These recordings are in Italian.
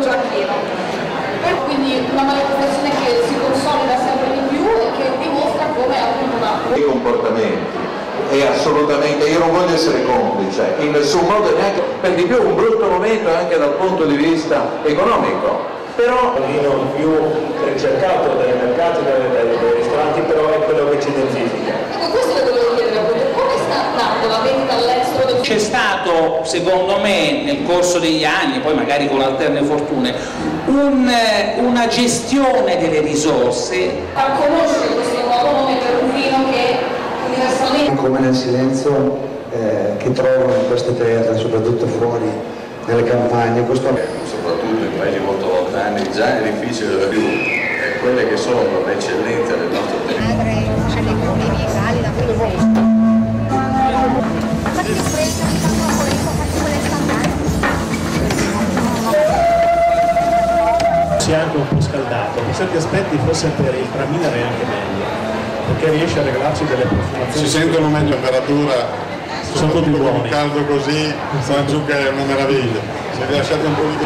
già pieno. Quindi una manifestazione che si consolida sempre di più e che dimostra come appunto i comportamenti è assolutamente, io non voglio essere complice in nessun modo, neanche per di più un brutto momento anche dal punto di vista economico, però il vino più ricercato dai mercati, dai ristoranti, però è quello che ci identifica. Ecco, questo lo volevo chiedere appunto, come sta andando la vendita all'estero del... C'è stato, secondo me, nel corso degli anni, poi magari con alterne fortune, una gestione delle risorse. A conoscere questo nuovo nome per un vino che universalmente... Come nel silenzio che trovo in queste terre, soprattutto fuori nelle campagne, soprattutto in paesi molto lontani, già è difficile da più, quelle che sono le eccellenze del nostro territorio. Si è anche un po' scaldato, per certi aspetti forse per il Traminer è anche meglio, perché riesce a regalarci delle profumazioni. Si sentono meglio temperatura. Sono tutti buoni. Un caldo così, San Zucca è una meraviglia. Se vi lasciate un po' di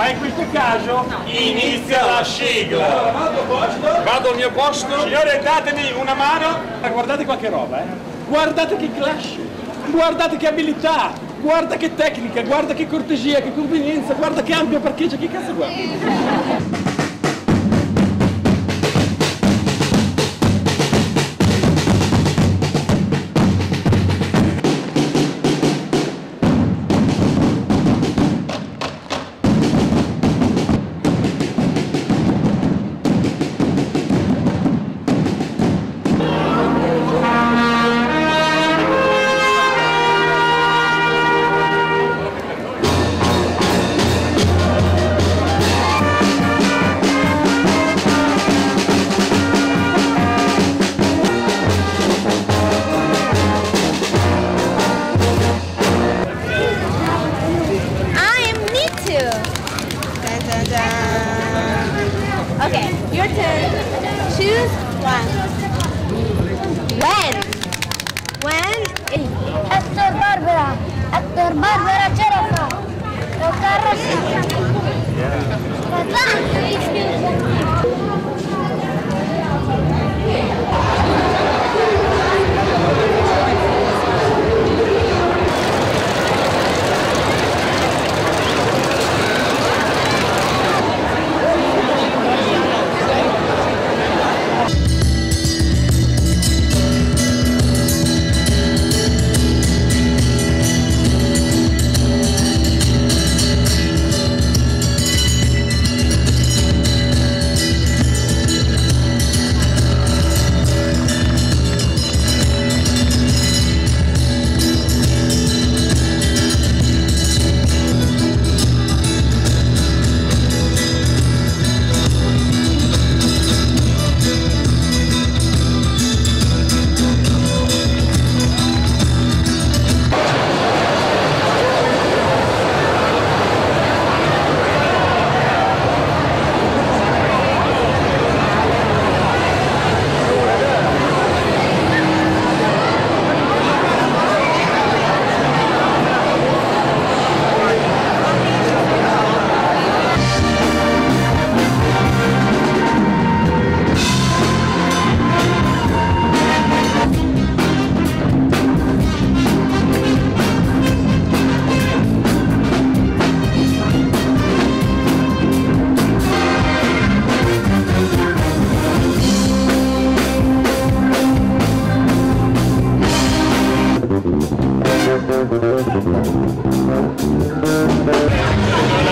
Ma in questo caso inizia la sigla. Vado al mio posto? Signore, datemi una mano. Guardate qua che roba, Guardate che clash, guardate che abilità, guarda che tecnica, guarda che cortesia, che convenienza, guarda che ampio parcheggio, che cazzo guarda? Okay, your turn. Choose one. When? Hector Barbara ce la fa. O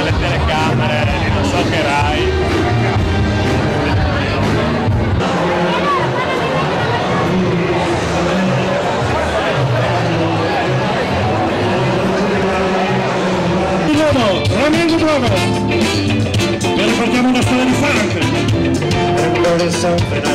le telecamere, non so che Rai. Ramiro Bravo, vi ricordiamo una storia di sangue.